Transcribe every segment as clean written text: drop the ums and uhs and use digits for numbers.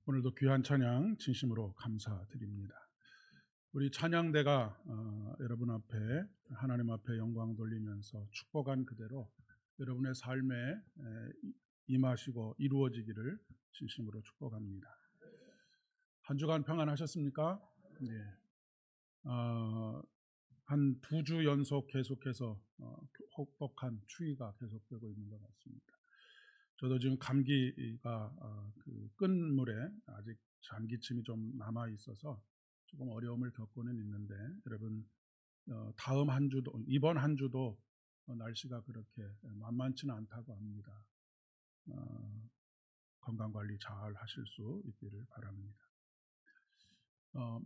오늘도 귀한 찬양 진심으로 감사드립니다. 우리 찬양대가 여러분 앞에 하나님 앞에 영광 돌리면서 축복한 그대로 여러분의 삶에 임하시고 이루어지기를 진심으로 축복합니다. 한 주간 평안하셨습니까? 네. 한 2주 연속 계속해서 혹독한 추위가 계속되고 있는 것 같습니다. 저도 지금 감기가 그 끝물에 아직 잔기침이 좀 남아 있어서 조금 어려움을 겪고는 있는데, 여러분 다음 한 주도, 이번 한 주도 날씨가 그렇게 만만치는 않다고 합니다. 건강 관리 잘 하실 수 있기를 바랍니다.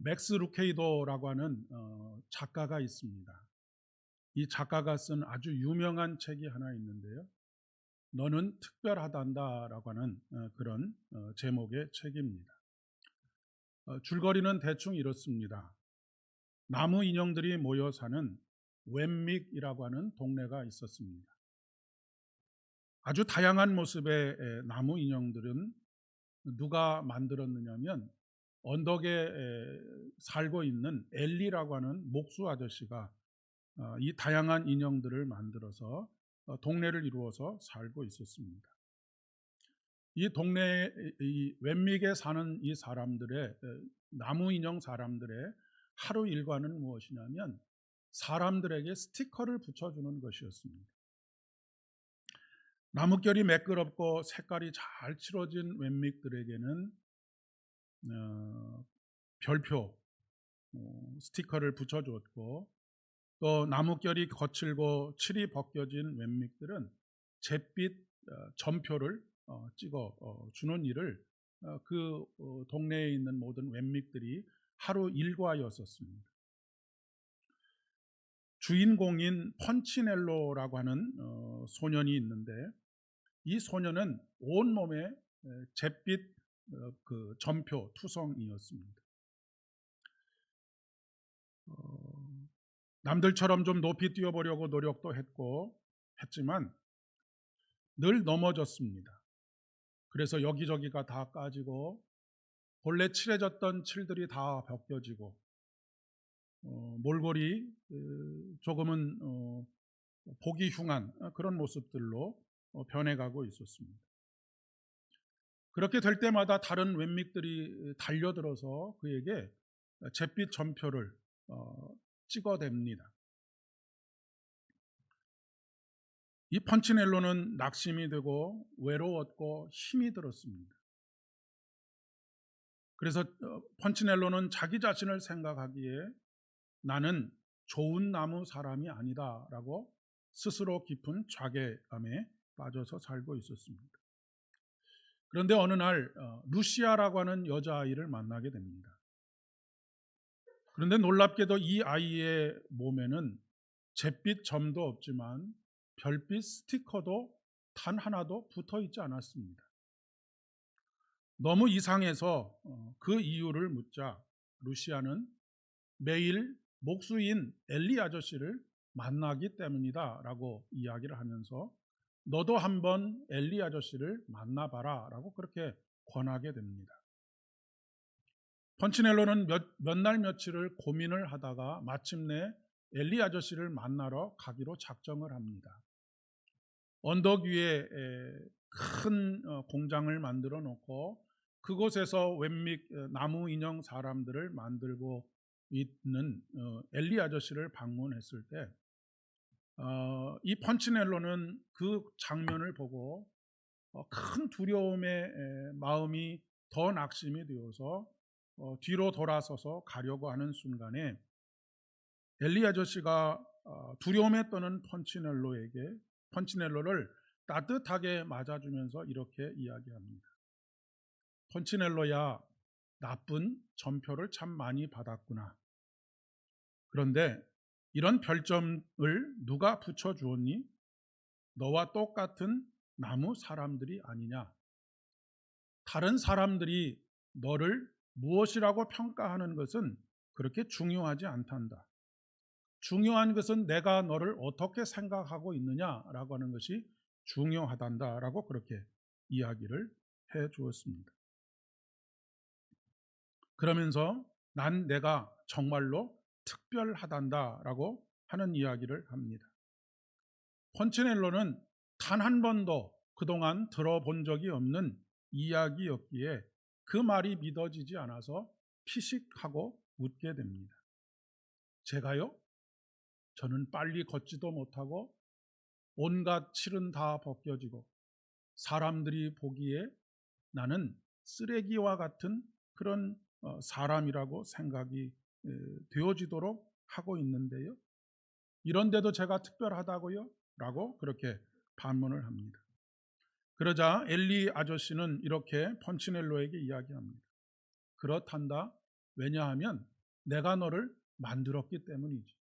맥스 루케이도라고 하는 작가가 있습니다. 이 작가가 쓴 아주 유명한 책이 하나 있는데요. 너는 특별하단다라고 하는 그런 제목의 책입니다. 줄거리는 대충 이렇습니다. 나무 인형들이 모여 사는 웸믹이라고 하는 동네가 있었습니다. 아주 다양한 모습의 나무 인형들은 누가 만들었느냐면 언덕에 살고 있는 엘리라고 하는 목수 아저씨가 이 다양한 인형들을 만들어서 동네를 이루어서 살고 있었습니다. 이 동네에 이 웸믹에 사는 이 사람들의 나무 인형 사람들의 하루 일과는 무엇이냐면 사람들에게 스티커를 붙여주는 것이었습니다. 나뭇결이 매끄럽고 색깔이 잘 칠해진 웸믹들에게는 별표 스티커를 붙여줬고, 또 나뭇결이 거칠고 칠이 벗겨진 웸믹들은 잿빛 점표를 찍어 주는 일을 그 동네에 있는 모든 웸믹들이 하루 일과였었습니다. 주인공인 펀치넬로라고 하는 소년이 있는데, 이 소년은 온몸에 잿빛 그 점표 투성이었습니다. 남들처럼 좀 높이 뛰어보려고 노력도 했지만 늘 넘어졌습니다. 그래서 여기저기가 다 까지고 본래 칠해졌던 칠들이 다 벗겨지고 몰골이 조금은 보기 흉한 그런 모습들로 변해가고 있었습니다. 그렇게 될 때마다 다른 웸믹들이 달려들어서 그에게 잿빛 점표를 찍어댑니다. 이 펀치넬로는 낙심이 되고 외로웠고 힘이 들었습니다. 그래서 펀치넬로는 자기 자신을 생각하기에 나는 좋은 나무 사람이 아니다 라고 스스로 깊은 자괴감에 빠져서 살고 있었습니다. 그런데 어느 날 루시아라고 하는 여자아이를 만나게 됩니다. 그런데 놀랍게도 이 아이의 몸에는 잿빛 점도 없지만 별빛 스티커도 단 하나도 붙어 있지 않았습니다. 너무 이상해서 그 이유를 묻자 루시아는 매일 목수인 엘리 아저씨를 만나기 때문이다 라고 이야기를 하면서 너도 한번 엘리 아저씨를 만나봐라 라고 그렇게 권하게 됩니다. 펀치넬로는 몇 날 며칠을 고민을 하다가 마침내 엘리 아저씨를 만나러 가기로 작정을 합니다. 언덕 위에 큰 공장을 만들어 놓고 그곳에서 웸믹 나무 인형 사람들을 만들고 있는 엘리 아저씨를 방문했을 때 이 펀치넬로는 그 장면을 보고 큰 두려움의 마음이 더 낙심이 되어서 뒤로 돌아서서 가려고 하는 순간에 엘리 아저씨가 두려움에 떠는 펀치넬로를 따뜻하게 맞아주면서 이렇게 이야기합니다. 펀치넬로야, 나쁜 점표를 참 많이 받았구나. 그런데 이런 별점을 누가 붙여주었니? 너와 똑같은 나무 사람들이 아니냐? 다른 사람들이 너를 무엇이라고 평가하는 것은 그렇게 중요하지 않단다. 중요한 것은 내가 너를 어떻게 생각하고 있느냐라고 하는 것이 중요하단다라고 그렇게 이야기를 해 주었습니다. 그러면서 난 내가 정말로 특별하단다라고 하는 이야기를 합니다. 펀치넬로는 단 한 번도 그동안 들어본 적이 없는 이야기였기에 그 말이 믿어지지 않아서 피식하고 웃게 됩니다. 제가요? 저는 빨리 걷지도 못하고 온갖 칠은 다 벗겨지고 사람들이 보기에 나는 쓰레기와 같은 그런 사람이라고 생각이 되어지도록 하고 있는데요. 이런데도 제가 특별하다고요? 라고 그렇게 반문을 합니다. 그러자 엘리 아저씨는 이렇게 펀치넬로에게 이야기합니다. 그렇단다. 왜냐하면 내가 너를 만들었기 때문이지.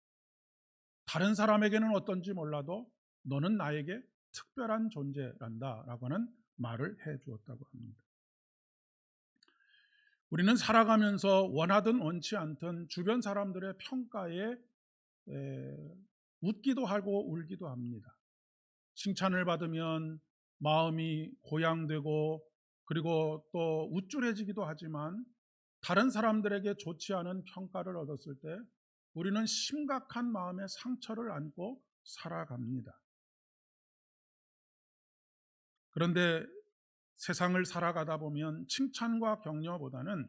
다른 사람에게는 어떤지 몰라도 너는 나에게 특별한 존재란다 라고 하는 말을 해 주었다고 합니다. 우리는 살아가면서 원하든 원치 않든 주변 사람들의 평가에 웃기도 하고 울기도 합니다. 칭찬을 받으면 마음이 고양되고 그리고 또 우쭐해지기도 하지만 다른 사람들에게 좋지 않은 평가를 얻었을 때 우리는 심각한 마음의 상처를 안고 살아갑니다. 그런데 세상을 살아가다 보면 칭찬과 격려보다는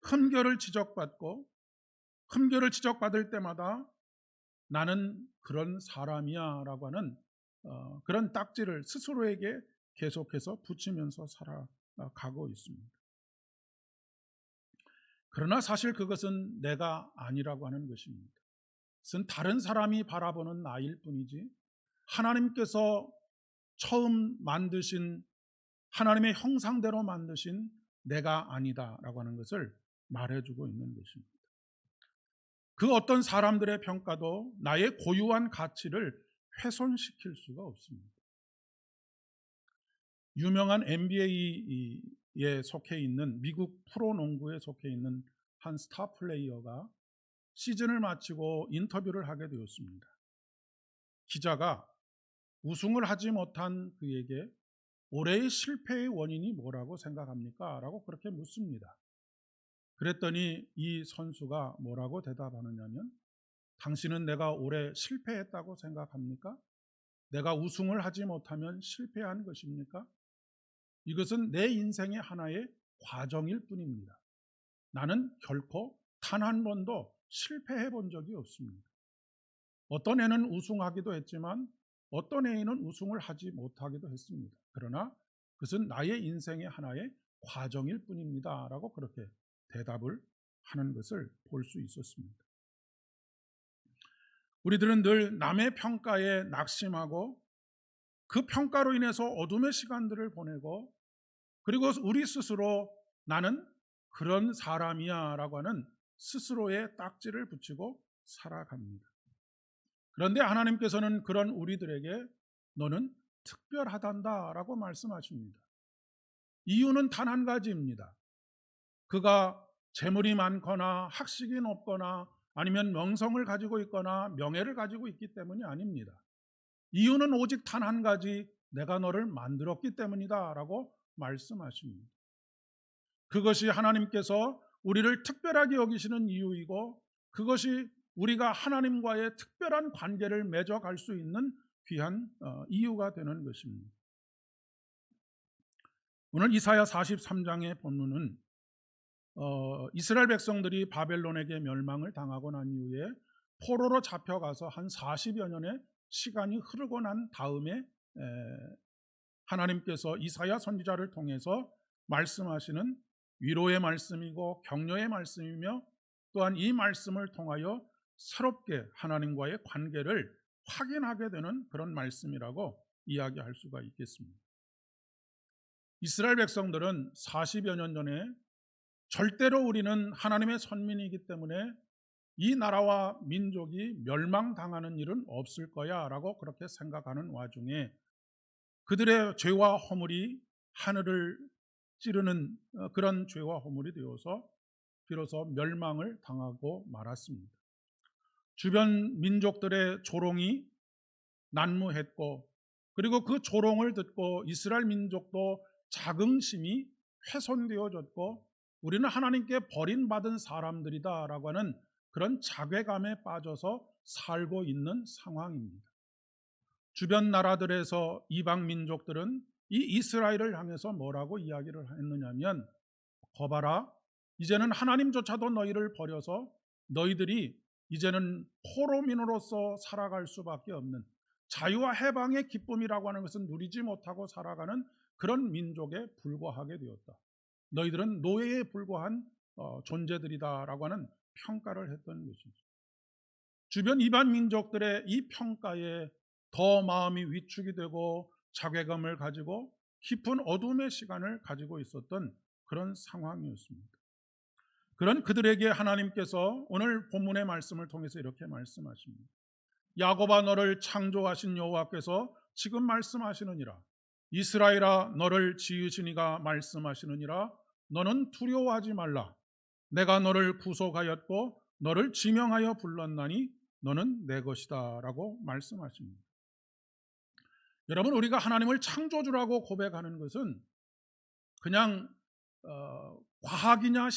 흠결을 지적받을 때마다 나는 그런 사람이야 라고 하는 그런 딱지를 스스로에게 계속해서 붙이면서 살아가고 있습니다. 그러나 사실 그것은 내가 아니라고 하는 것입니다. 그것은 다른 사람이 바라보는 나일 뿐이지 하나님께서 처음 만드신 하나님의 형상대로 만드신 내가 아니다라고 하는 것을 말해주고 있는 것입니다. 그 어떤 사람들의 평가도 나의 고유한 가치를 훼손시킬 수가 없습니다. 유명한 NBA에 속해 있는 미국 프로농구에 속해 있는 한 스타 플레이어가 시즌을 마치고 인터뷰를 하게 되었습니다. 기자가 우승을 하지 못한 그에게 올해의 실패의 원인이 뭐라고 생각합니까? 라고 그렇게 묻습니다. 그랬더니 이 선수가 뭐라고 대답하느냐면 당신은 내가 올해 실패했다고 생각합니까? 내가 우승을 하지 못하면 실패한 것입니까? 이것은 내 인생의 하나의 과정일 뿐입니다. 나는 결코 단 한 번도 실패해 본 적이 없습니다. 어떤 애는 우승하기도 했지만 어떤 애는 우승을 하지 못하기도 했습니다. 그러나 그것은 나의 인생의 하나의 과정일 뿐입니다. 라고 그렇게 대답을 하는 것을 볼 수 있었습니다. 우리들은 늘 남의 평가에 낙심하고 그 평가로 인해서 어둠의 시간들을 보내고 그리고 우리 스스로 나는 그런 사람이야 라고 하는 스스로의 딱지를 붙이고 살아갑니다. 그런데 하나님께서는 그런 우리들에게 너는 특별하단다 라고 말씀하십니다. 이유는 단 한 가지입니다. 그가 재물이 많거나 학식이 높거나 아니면 명성을 가지고 있거나 명예를 가지고 있기 때문이 아닙니다. 이유는 오직 단 한 가지, 내가 너를 만들었기 때문이다 라고 말씀하십니다. 그것이 하나님께서 우리를 특별하게 여기시는 이유이고 그것이 우리가 하나님과의 특별한 관계를 맺어갈 수 있는 귀한 이유가 되는 것입니다. 오늘 이사야 43장의 본문은 이스라엘 백성들이 바벨론에게 멸망을 당하고 난 이후에 포로로 잡혀가서 한 40여 년의 시간이 흐르고 난 다음에 하나님께서 이사야 선지자를 통해서 말씀하시는 위로의 말씀이고 격려의 말씀이며 또한 이 말씀을 통하여 새롭게 하나님과의 관계를 확인하게 되는 그런 말씀이라고 이야기할 수가 있겠습니다. 이스라엘 백성들은 40여 년 전에 절대로 우리는 하나님의 선민이기 때문에 이 나라와 민족이 멸망당하는 일은 없을 거야 라고 그렇게 생각하는 와중에 그들의 죄와 허물이 하늘을 찌르는 그런 죄와 허물이 되어서 비로소 멸망을 당하고 말았습니다. 주변 민족들의 조롱이 난무했고 그리고 그 조롱을 듣고 이스라엘 민족도 자긍심이 훼손되어졌고 우리는 하나님께 버림받은 사람들이다라고 하는 그런 자괴감에 빠져서 살고 있는 상황입니다. 주변 나라들에서 이방 민족들은 이 이스라엘을 향해서 뭐라고 이야기를 했느냐면, 거봐라, 이제는 하나님조차도 너희를 버려서 너희들이 이제는 포로민으로서 살아갈 수밖에 없는, 자유와 해방의 기쁨이라고 하는 것은 누리지 못하고 살아가는 그런 민족에 불과하게 되었다. 너희들은 노예에 불과한 존재들이다라고 하는 평가를 했던 것이죠. 주변 이방 민족들의 이 평가에 더 마음이 위축이 되고 자괴감을 가지고 깊은 어둠의 시간을 가지고 있었던 그런 상황이었습니다. 그런 그들에게 하나님께서 오늘 본문의 말씀을 통해서 이렇게 말씀하십니다. 야곱아, 너를 창조하신 여호와께서 지금 말씀하시느니라. 이스라엘아, 너를 지으신 이가 말씀하시느니라. 너는 두려워하지 말라. 내가 너를 구속하였고 너를 지명하여 불렀나니 너는 내 것이다 라고 말씀하십니다. 여러분, 우리가 하나님을 창조주라고 고백하는 것은 그냥 과학이냐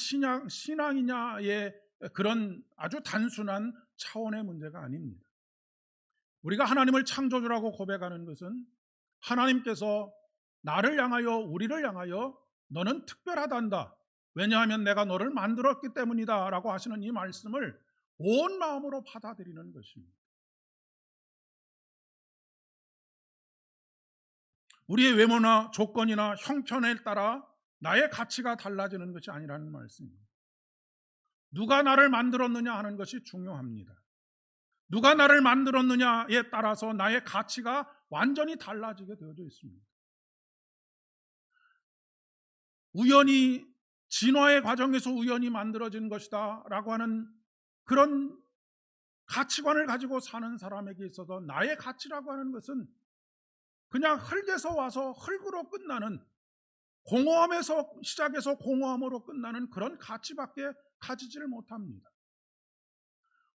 신앙이냐의 그런 아주 단순한 차원의 문제가 아닙니다. 우리가 하나님을 창조주라고 고백하는 것은 하나님께서 나를 향하여, 우리를 향하여 너는 특별하단다, 왜냐하면 내가 너를 만들었기 때문이다 라고 하시는 이 말씀을 온 마음으로 받아들이는 것입니다. 우리의 외모나 조건이나 형편에 따라 나의 가치가 달라지는 것이 아니라는 말씀입니다. 누가 나를 만들었느냐 하는 것이 중요합니다. 누가 나를 만들었느냐에 따라서 나의 가치가 완전히 달라지게 되어져 있습니다. 우연히, 진화의 과정에서 우연히 만들어진 것이다 라고 하는 그런 가치관을 가지고 사는 사람에게 있어서 나의 가치라고 하는 것은 그냥 흙에서 와서 흙으로 끝나는, 공허함에서 시작해서 공허함으로 끝나는 그런 가치밖에 가지지를 못합니다.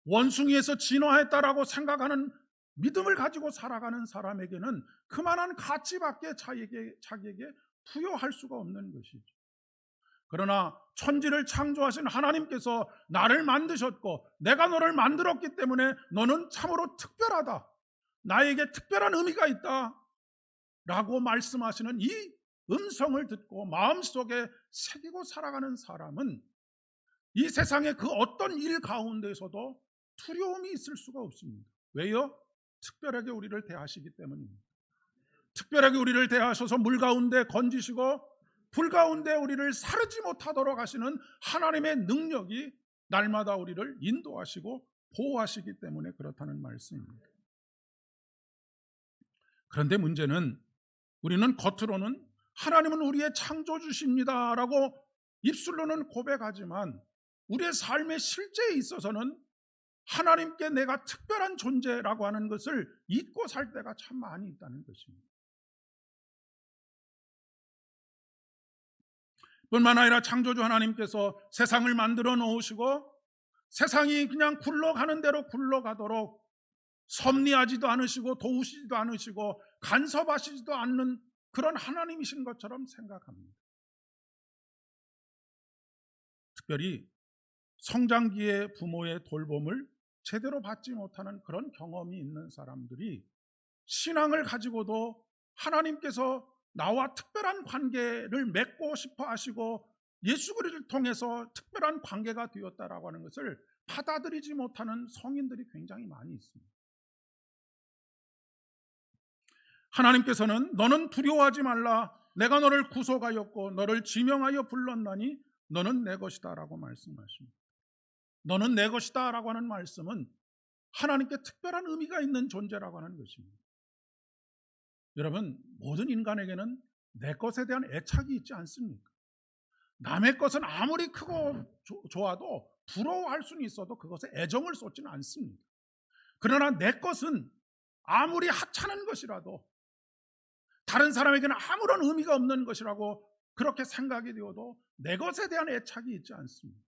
원숭이에서 진화했다라고 생각하는 믿음을 가지고 살아가는 사람에게는 그만한 가치밖에 자기에게 부여할 수가 없는 것이죠. 그러나 천지를 창조하신 하나님께서 나를 만드셨고 내가 너를 만들었기 때문에 너는 참으로 특별하다, 나에게 특별한 의미가 있다 라고 말씀하시는 이 음성을 듣고 마음속에 새기고 살아가는 사람은 이 세상의 그 어떤 일 가운데서도 두려움이 있을 수가 없습니다. 왜요? 특별하게 우리를 대하시기 때문입니다. 특별하게 우리를 대하셔서 물 가운데 건지시고 불 가운데 우리를 사르지 못하도록 하시는 하나님의 능력이 날마다 우리를 인도하시고 보호하시기 때문에 그렇다는 말씀입니다. 그런데 문제는 우리는 겉으로는 하나님은 우리의 창조주십니다 라고 입술로는 고백하지만 우리의 삶의 실제에 있어서는 하나님께 내가 특별한 존재라고 하는 것을 잊고 살 때가 참 많이 있다는 것입니다. 뿐만 아니라 창조주 하나님께서 세상을 만들어 놓으시고 세상이 그냥 굴러가는 대로 굴러가도록 섭리하지도 않으시고 도우시지도 않으시고 간섭하시지도 않는 그런 하나님이신 것처럼 생각합니다. 특별히 성장기의 부모의 돌봄을 제대로 받지 못하는 그런 경험이 있는 사람들이 신앙을 가지고도 하나님께서 나와 특별한 관계를 맺고 싶어 하시고 예수 그리스도를 통해서 특별한 관계가 되었다라고 하는 것을 받아들이지 못하는 성인들이 굉장히 많이 있습니다. 하나님께서는 너는 두려워하지 말라, 내가 너를 구속하였고 너를 지명하여 불렀나니 너는 내 것이다 라고 말씀하십니다. 너는 내 것이다 라고 하는 말씀은 하나님께 특별한 의미가 있는 존재라고 하는 것입니다. 여러분, 모든 인간에게는 내 것에 대한 애착이 있지 않습니까? 남의 것은 아무리 크고 좋아도 부러워할 수는 있어도 그것에 애정을 쏟지는 않습니다. 그러나 내 것은 아무리 하찮은 것이라도, 다른 사람에게는 아무런 의미가 없는 것이라고 그렇게 생각이 되어도 내 것에 대한 애착이 있지 않습니다.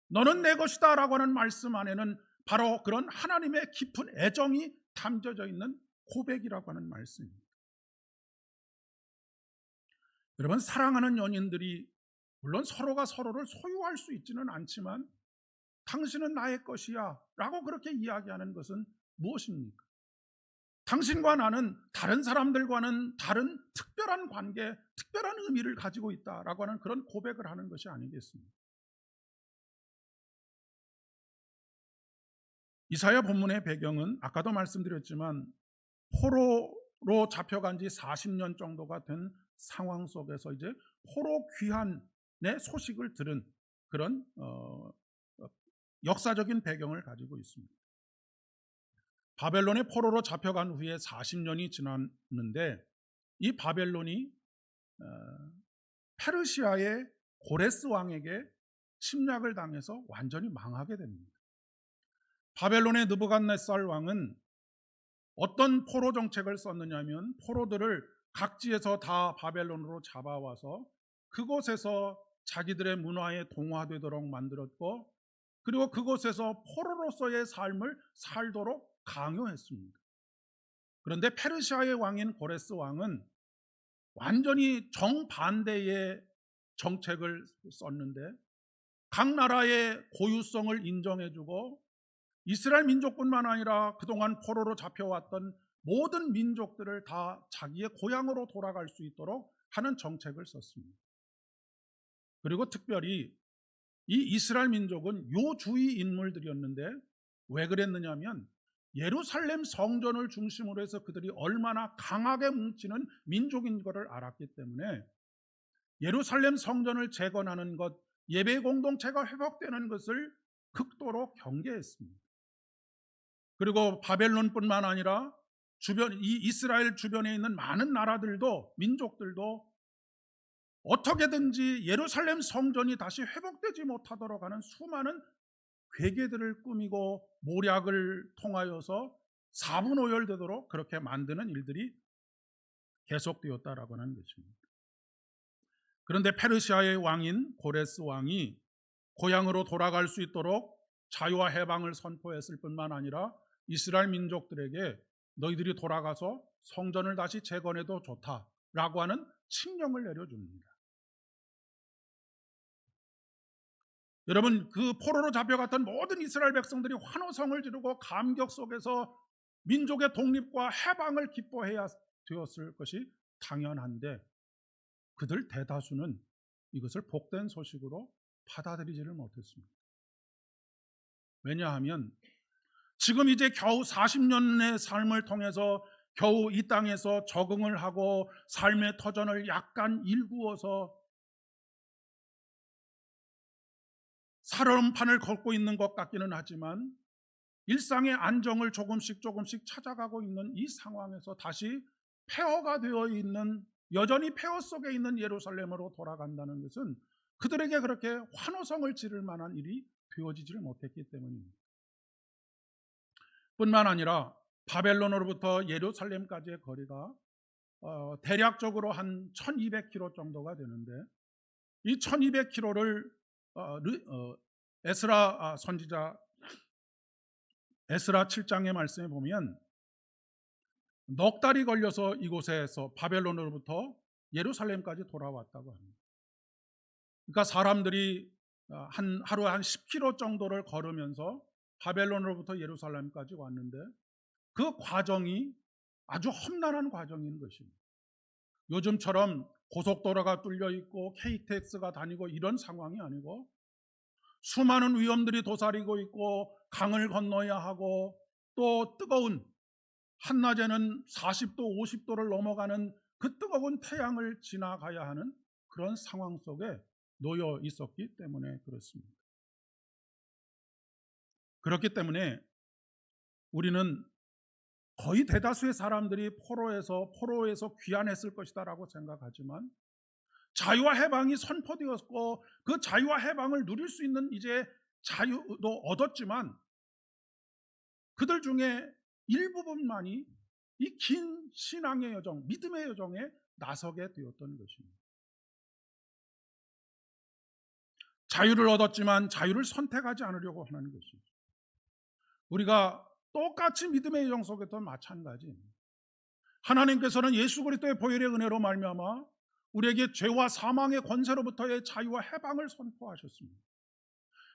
너는 내 것이다 라고 하는 말씀 안에는 바로 그런 하나님의 깊은 애정이 담겨져 있는 고백이라고 하는 말씀입니다. 여러분, 사랑하는 연인들이 물론 서로가 서로를 소유할 수 있지는 않지만 당신은 나의 것이야 라고 그렇게 이야기하는 것은 무엇입니까? 당신과 나는 다른 사람들과는 다른 특별한 관계, 특별한 의미를 가지고 있다라고 하는 그런 고백을 하는 것이 아니겠습니까? 이사야 본문의 배경은 아까도 말씀드렸지만 포로로 잡혀간 지 40년 정도가 된 상황 속에서 이제 포로 귀환의 소식을 들은 그런 역사적인 배경을 가지고 있습니다. 바벨론의 포로로 잡혀간 후에 40년이 지났는데 이 바벨론이 페르시아의 고레스 왕에게 침략을 당해서 완전히 망하게 됩니다. 바벨론의 느부갓네살 왕은 어떤 포로 정책을 썼느냐면 포로들을 각지에서 다 바벨론으로 잡아와서 그곳에서 자기들의 문화에 동화되도록 만들었고, 그리고 그곳에서 포로로서의 삶을 살도록 강요했습니다. 그런데 페르시아의 왕인 고레스 왕은 완전히 정반대의 정책을 썼는데 각 나라의 고유성을 인정해주고 이스라엘 민족뿐만 아니라 그동안 포로로 잡혀왔던 모든 민족들을 다 자기의 고향으로 돌아갈 수 있도록 하는 정책을 썼습니다. 그리고 특별히 이 이스라엘 민족은 요주의 인물들이었는데 왜 그랬느냐면 예루살렘 성전을 중심으로 해서 그들이 얼마나 강하게 뭉치는 민족인 것을 알았기 때문에 예루살렘 성전을 재건하는 것, 예배 공동체가 회복되는 것을 극도로 경계했습니다. 그리고 바벨론뿐만 아니라 이 이스라엘 주변에 있는 많은 나라들도, 민족들도 어떻게든지 예루살렘 성전이 다시 회복되지 못하도록 하는 수많은 괴계들을 꾸미고 모략을 통하여서 사분오열되도록 그렇게 만드는 일들이 계속되었다라고 하는 것입니다. 그런데 페르시아의 왕인 고레스 왕이 고향으로 돌아갈 수 있도록 자유와 해방을 선포했을 뿐만 아니라 이스라엘 민족들에게 너희들이 돌아가서 성전을 다시 재건해도 좋다라고 하는 칙령을 내려줍니다. 여러분, 그 포로로 잡혀갔던 모든 이스라엘 백성들이 환호성을 지르고 감격 속에서 민족의 독립과 해방을 기뻐해야 되었을 것이 당연한데 그들 대다수는 이것을 복된 소식으로 받아들이지를 못했습니다. 왜냐하면 지금 이제 겨우 40년의 삶을 통해서 겨우 이 땅에서 적응을 하고 삶의 터전을 약간 일구어서 살얼음판을 걷고 있는 것 같기는 하지만 일상의 안정을 조금씩 찾아가고 있는 이 상황에서 다시 폐허가 되어 있는, 여전히 폐허 속에 있는 예루살렘으로 돌아간다는 것은 그들에게 그렇게 환호성을 지를 만한 일이 되어지지를 못했기 때문입니다. 뿐만 아니라 바벨론으로부터 예루살렘까지의 거리가 대략적으로 한 1200km 정도가 되는데 이 1200km를 에스라 선지자 에스라 7장의 말씀에 보면 넉 달이 걸려서 이곳에서 바벨론으로부터 예루살렘까지 돌아왔다고 합니다. 그러니까 사람들이 하루에 한 10km 정도를 걸으면서 바벨론으로부터 예루살렘까지 왔는데 그 과정이 아주 험난한 과정인 것입니다. 요즘처럼 고속도로가 뚫려 있고 KTX가 다니고 이런 상황이 아니고 수많은 위험들이 도사리고 있고 강을 건너야 하고 또 뜨거운 한낮에는 40도 50도를 넘어가는 그 뜨거운 태양을 지나가야 하는 그런 상황 속에 놓여 있었기 때문에 그렇습니다. 그렇기 때문에 우리는 거의 대다수의 사람들이 포로에서 귀환했을 것이다라고 생각하지만 자유와 해방이 선포되었고 그 자유와 해방을 누릴 수 있는 이제 자유도 얻었지만 그들 중에 일부분만이 이 긴 신앙의 여정, 믿음의 여정에 나서게 되었던 것입니다. 자유를 얻었지만 자유를 선택하지 않으려고 하는 것입니다. 우리가 똑같이 믿음의 여정 속에도 마찬가지입니다. 하나님께서는 예수 그리스도의 보혈의 은혜로 말미암아 우리에게 죄와 사망의 권세로부터의 자유와 해방을 선포하셨습니다.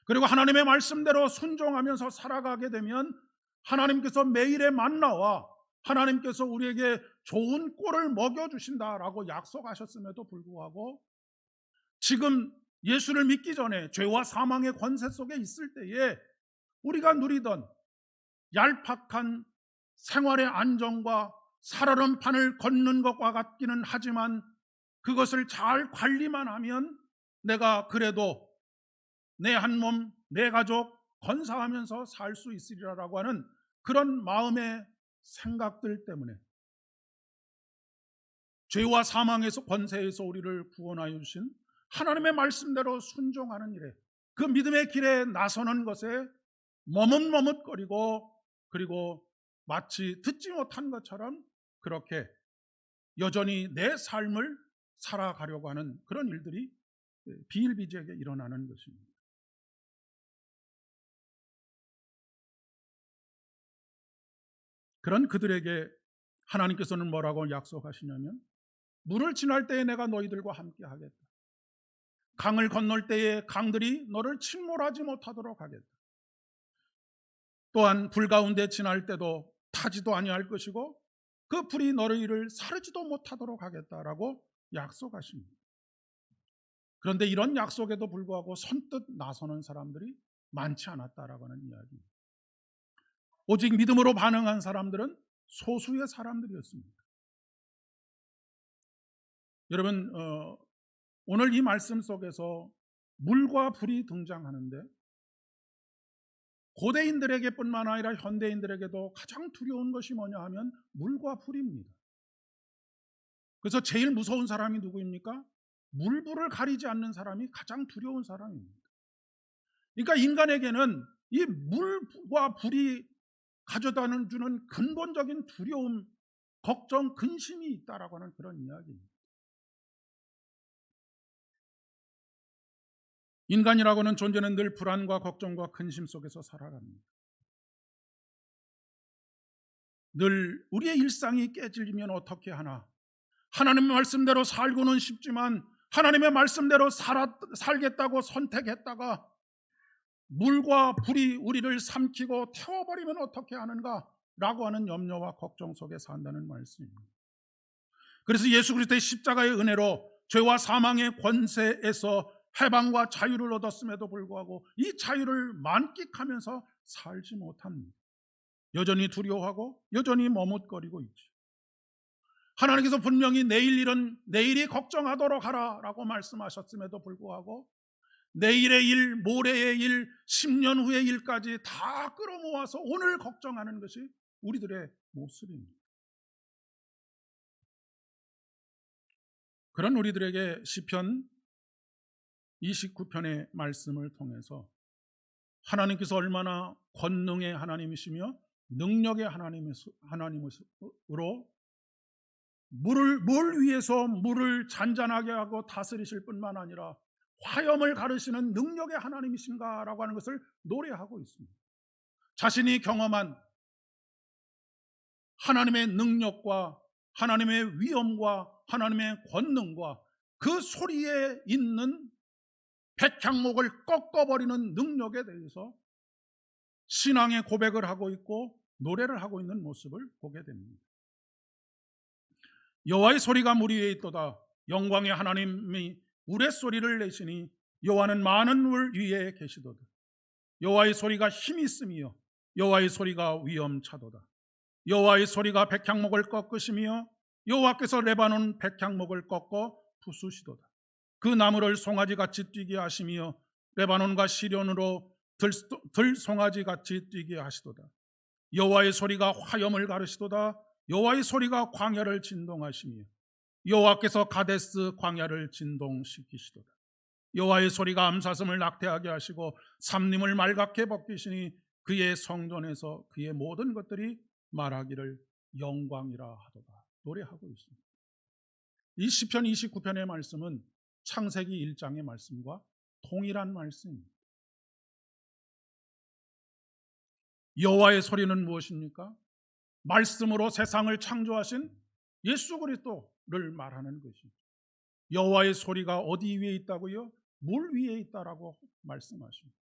그리고 하나님의 말씀대로 순종하면서 살아가게 되면 하나님께서 매일의 만나와 하나님께서 우리에게 좋은 꼴을 먹여주신다라고 약속하셨음에도 불구하고 지금 예수를 믿기 전에 죄와 사망의 권세 속에 있을 때에 우리가 누리던 얄팍한 생활의 안정과 살얼음 판을 걷는 것과 같기는 하지만 그것을 잘 관리만 하면 내가 그래도 내 한 몸, 내 가족 건사하면서 살 수 있으리라고 하는 그런 마음의 생각들 때문에 죄와 사망에서 권세에서 우리를 구원하여 주신 하나님의 말씀대로 순종하는 일에 그 믿음의 길에 나서는 것에 머뭇머뭇거리고 그리고 마치 듣지 못한 것처럼 그렇게 여전히 내 삶을 살아가려고 하는 그런 일들이 비일비재하게 일어나는 것입니다. 그런 그들에게 하나님께서는 뭐라고 약속하시냐면 물을 지날 때에 내가 너희들과 함께 하겠다. 강을 건널 때에 강들이 너를 침몰하지 못하도록 하겠다. 또한 불 가운데 지날 때도 타지도 아니할 것이고 그 불이 너희를 사르지도 못하도록 하겠다라고 약속하십니다. 그런데 이런 약속에도 불구하고 선뜻 나서는 사람들이 많지 않았다라고 하는 이야기입니다. 오직 믿음으로 반응한 사람들은 소수의 사람들이었습니다. 여러분, 오늘 이 말씀 속에서 물과 불이 등장하는데 고대인들에게 뿐만 아니라 현대인들에게도 가장 두려운 것이 뭐냐 하면 물과 불입니다. 그래서 제일 무서운 사람이 누구입니까? 물불을 가리지 않는 사람이 가장 두려운 사람입니다. 그러니까 인간에게는 이 물과 불이 가져다 주는 근본적인 두려움, 걱정, 근심이 있다라고 하는 그런 이야기입니다. 인간이라고는 존재는 늘 불안과 걱정과 근심 속에서 살아갑니다. 늘 우리의 일상이 깨질리면 어떻게 하나? 하나님의 말씀대로 살고는 싶지만 하나님의 말씀대로 살겠다고 선택했다가 물과 불이 우리를 삼키고 태워버리면 어떻게 하는가? 라고 하는 염려와 걱정 속에 산다는 말씀입니다. 그래서 예수 그리스도의 십자가의 은혜로 죄와 사망의 권세에서 해방과 자유를 얻었음에도 불구하고 이 자유를 만끽하면서 살지 못합니다. 여전히 두려워하고 여전히 머뭇거리고 있죠. 하나님께서 분명히 내일 일은 내일이 걱정하도록 하라라고 말씀하셨음에도 불구하고 내일의 일, 모레의 일, 10년 후의 일까지 다 끌어모아서 오늘 걱정하는 것이 우리들의 모습입니다. 그런 우리들에게 시편 29편의 말씀을 통해서 하나님께서 얼마나 권능의 하나님이시며 능력의 하나님으로 물 위에서 물을 잔잔하게 하고 다스리실 뿐만 아니라 화염을 가르시는 능력의 하나님이신가라고 하는 것을 노래하고 있습니다. 자신이 경험한 하나님의 능력과 하나님의 위엄과 하나님의 권능과 그 소리에 있는 백향목을 꺾어버리는 능력에 대해서 신앙의 고백을 하고 있고 노래를 하고 있는 모습을 보게 됩니다. 여호와의 소리가 물 위에 있도다. 영광의 하나님이 우레소리를 내시니 여호와는 많은 물 위에 계시도다. 여호와의 소리가 힘이 있으며 여호와의 소리가 위엄차도다. 여호와의 소리가 백향목을 꺾으시며 여호와께서 레바논 백향목을 꺾어 부수시도다. 그 나무를 송아지같이 뛰게 하시며 레바논과 시련으로 들송아지같이 뛰게 하시도다. 여호와의 소리가 화염을 가르시도다. 여호와의 소리가 광야를 진동하시며 여호와께서 가데스 광야를 진동시키시도다. 여호와의 소리가 암사슴을 낙태하게 하시고 삼림을 말갛게 벗기시니 그의 성전에서 그의 모든 것들이 말하기를 영광이라 하도다. 노래하고 있습니다. 이 시편 29편의 말씀은 창세기 1장의 말씀과 동일한 말씀입니다. 여호와의 소리는 무엇입니까? 말씀으로 세상을 창조하신 예수 그리스도를 말하는 것입니다. 여호와의 소리가 어디 위에 있다고요? 물 위에 있다라고 말씀하십니다.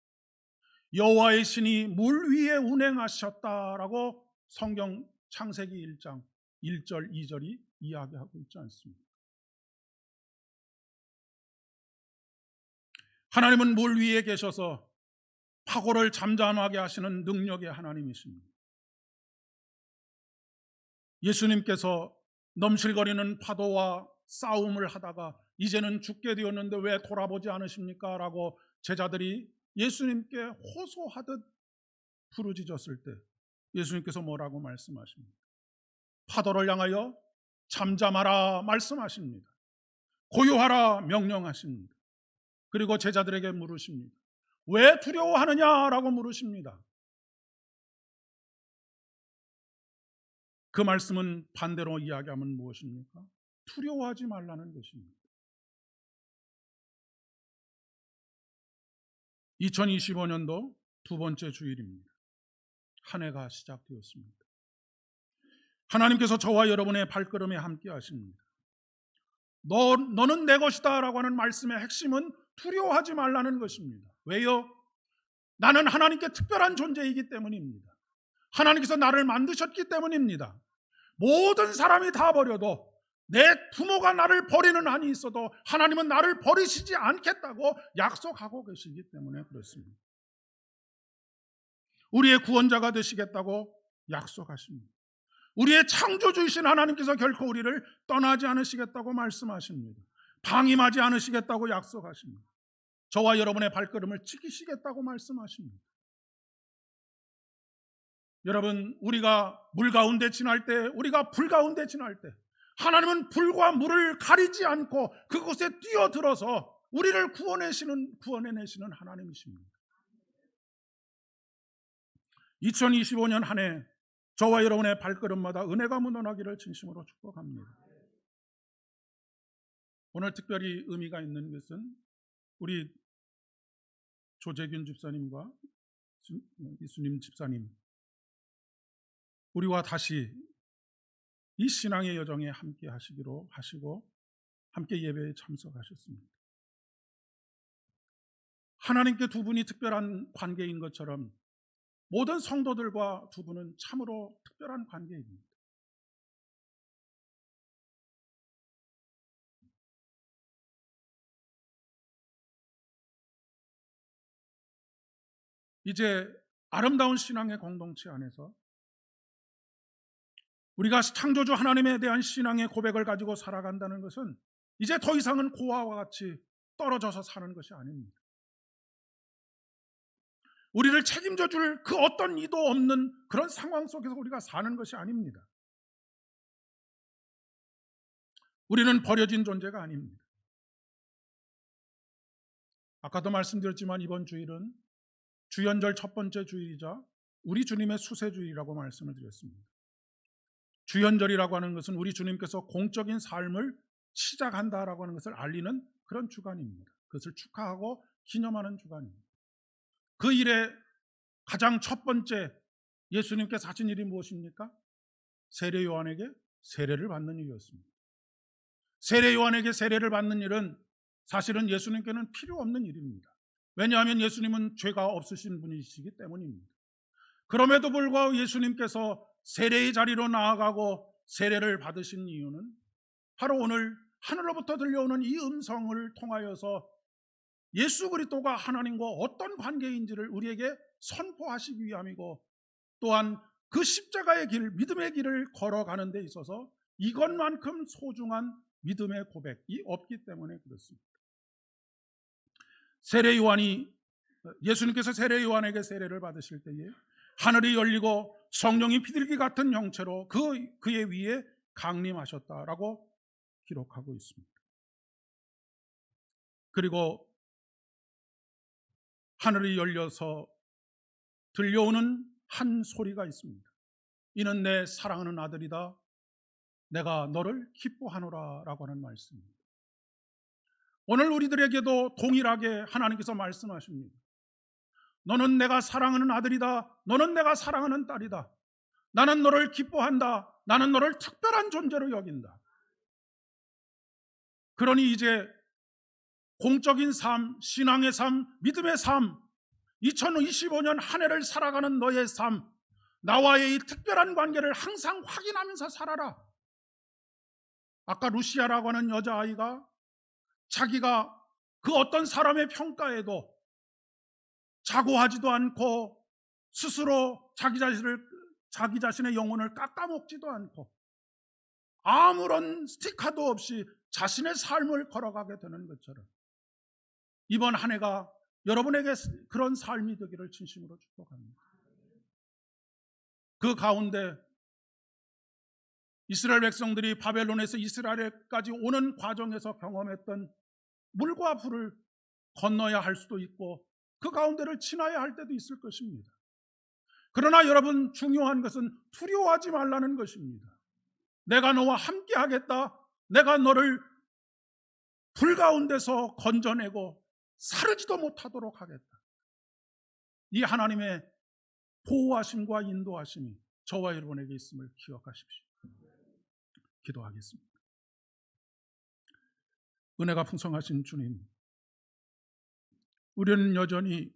여호와의 신이 물 위에 운행하셨다라고 성경 창세기 1장 1절 2절이 이야기하고 있지 않습니까? 하나님은 물 위에 계셔서 파고를 잠잠하게 하시는 능력의 하나님이십니다. 예수님께서 넘실거리는 파도와 싸움을 하다가 이제는 죽게 되었는데 왜 돌아보지 않으십니까? 라고 제자들이 예수님께 호소하듯 부르짖었을 때 예수님께서 뭐라고 말씀하십니까? 파도를 향하여 잠잠하라 말씀하십니다. 고요하라 명령하십니다. 그리고 제자들에게 물으십니다. 왜 두려워하느냐라고 물으십니다. 그 말씀은 반대로 이야기하면 무엇입니까? 두려워하지 말라는 것입니다. 2025년도 두 번째 주일입니다. 한 해가 시작되었습니다. 하나님께서 저와 여러분의 발걸음에 함께 하십니다. 너는 내 것이다 라고 하는 말씀의 핵심은 두려워하지 말라는 것입니다. 왜요? 나는 하나님께 특별한 존재이기 때문입니다. 하나님께서 나를 만드셨기 때문입니다. 모든 사람이 다 버려도 내 부모가 나를 버리는 한이 있어도 하나님은 나를 버리시지 않겠다고 약속하고 계시기 때문에 그렇습니다. 우리의 구원자가 되시겠다고 약속하십니다. 우리의 창조주이신 하나님께서 결코 우리를 떠나지 않으시겠다고 말씀하십니다. 방임하지 않으시겠다고 약속하십니다. 저와 여러분의 발걸음을 지키시겠다고 말씀하십니다. 여러분, 우리가 물 가운데 지날 때, 우리가 불 가운데 지날 때 하나님은 불과 물을 가리지 않고 그곳에 뛰어들어서 우리를 구원해내시는 하나님이십니다. 2025년 한 해 저와 여러분의 발걸음마다 은혜가 묻어나기를 진심으로 축복합니다. 오늘 특별히 의미가 있는 것은 우리 조재균 집사님과 이수님 집사님, 우리와 다시 이 신앙의 여정에 함께 하시기로 하시고 함께 예배에 참석하셨습니다. 하나님께 두 분이 특별한 관계인 것처럼 모든 성도들과 두 분은 참으로 특별한 관계입니다. 이제 아름다운 신앙의 공동체 안에서 우리가 창조주 하나님에 대한 신앙의 고백을 가지고 살아간다는 것은 이제 더 이상은 고아와 같이 떨어져서 사는 것이 아닙니다. 우리를 책임져 줄 그 어떤 이도 없는 그런 상황 속에서 우리가 사는 것이 아닙니다. 우리는 버려진 존재가 아닙니다. 아까도 말씀드렸지만 이번 주일은 주연절 첫 번째 주일이자 우리 주님의 수세주일이라고 말씀을 드렸습니다. 주연절이라고 하는 것은 우리 주님께서 공적인 삶을 시작한다라고 하는 것을 알리는 그런 주간입니다. 그것을 축하하고 기념하는 주간입니다. 그 일에 가장 첫 번째 예수님께서 하신 일이 무엇입니까? 세례 요한에게 세례를 받는 일이었습니다. 세례 요한에게 세례를 받는 일은 사실은 예수님께는 필요 없는 일입니다. 왜냐하면 예수님은 죄가 없으신 분이시기 때문입니다. 그럼에도 불구하고 예수님께서 세례의 자리로 나아가고 세례를 받으신 이유는 바로 오늘 하늘로부터 들려오는 이 음성을 통하여서 예수 그리스도가 하나님과 어떤 관계인지를 우리에게 선포하시기 위함이고, 또한 그 십자가의 길, 믿음의 길을 걸어가는 데 있어서 이것만큼 소중한 믿음의 고백이 없기 때문에 그렇습니다. 세례 요한이, 예수님께서 세례 요한에게 세례를 받으실 때에 하늘이 열리고 성령이 비둘기 같은 형체로 그의 위에 강림하셨다라고 기록하고 있습니다. 그리고 하늘이 열려서 들려오는 한 소리가 있습니다. 이는 내 사랑하는 아들이다. 내가 너를 기뻐하노라 라고 하는 말씀입니다. 오늘 우리들에게도 동일하게 하나님께서 말씀하십니다. 너는 내가 사랑하는 아들이다. 너는 내가 사랑하는 딸이다. 나는 너를 기뻐한다. 나는 너를 특별한 존재로 여긴다. 그러니 이제 공적인 삶, 신앙의 삶, 믿음의 삶, 2025년 한 해를 살아가는 너의 삶, 나와의 이 특별한 관계를 항상 확인하면서 살아라. 아까 루시아라고 하는 여자아이가 자기가 그 어떤 사람의 평가에도 자고하지도 않고 스스로 자기 자신의 영혼을 깎아먹지도 않고 아무런 스티커도 없이 자신의 삶을 걸어가게 되는 것처럼 이번 한 해가 여러분에게 그런 삶이 되기를 진심으로 축복합니다. 그 가운데 이스라엘 백성들이 바벨론에서 이스라엘까지 오는 과정에서 경험했던 물과 불을 건너야 할 수도 있고 그 가운데를 지나야 할 때도 있을 것입니다. 그러나 여러분, 중요한 것은 두려워하지 말라는 것입니다. 내가 너와 함께 하겠다. 내가 너를 불 가운데서 건져내고 사르지도 못하도록 하겠다. 이 하나님의 보호하심과 인도하심이 저와 여러분에게 있음을 기억하십시오. 기도하겠습니다. 은혜가 풍성하신 주님, 우리는 여전히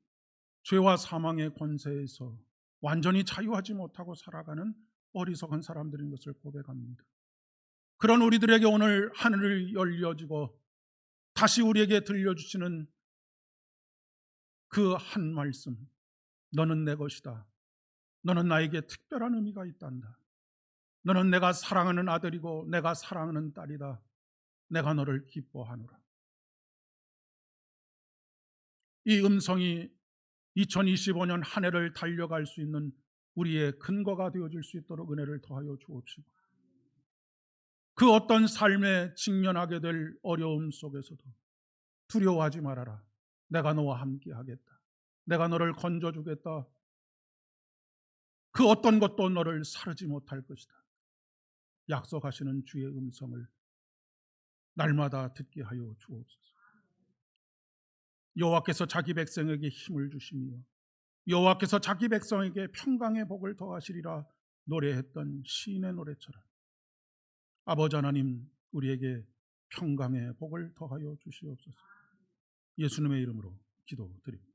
죄와 사망의 권세에서 완전히 자유하지 못하고 살아가는 어리석은 사람들인 것을 고백합니다. 그런 우리들에게 오늘 하늘을 열려지고 다시 우리에게 들려주시는 그 한 말씀, 너는 내 것이다. 너는 나에게 특별한 의미가 있단다. 너는 내가 사랑하는 아들이고 내가 사랑하는 딸이다. 내가 너를 기뻐하노라. 이 음성이 2025년 한 해를 달려갈 수 있는 우리의 근거가 되어줄 수 있도록 은혜를 더하여 주옵시고, 그 어떤 삶에 직면하게 될 어려움 속에서도 두려워하지 말아라. 내가 너와 함께 하겠다. 내가 너를 건져주겠다. 그 어떤 것도 너를 사르지 못할 것이다. 약속하시는 주의 음성을 날마다 듣게 하여 주옵소서. 여호와께서 자기 백성에게 힘을 주시며 여호와께서 자기 백성에게 평강의 복을 더하시리라 노래했던 시인의 노래처럼 아버지 하나님, 우리에게 평강의 복을 더하여 주시옵소서. 예수님의 이름으로 기도드립니다.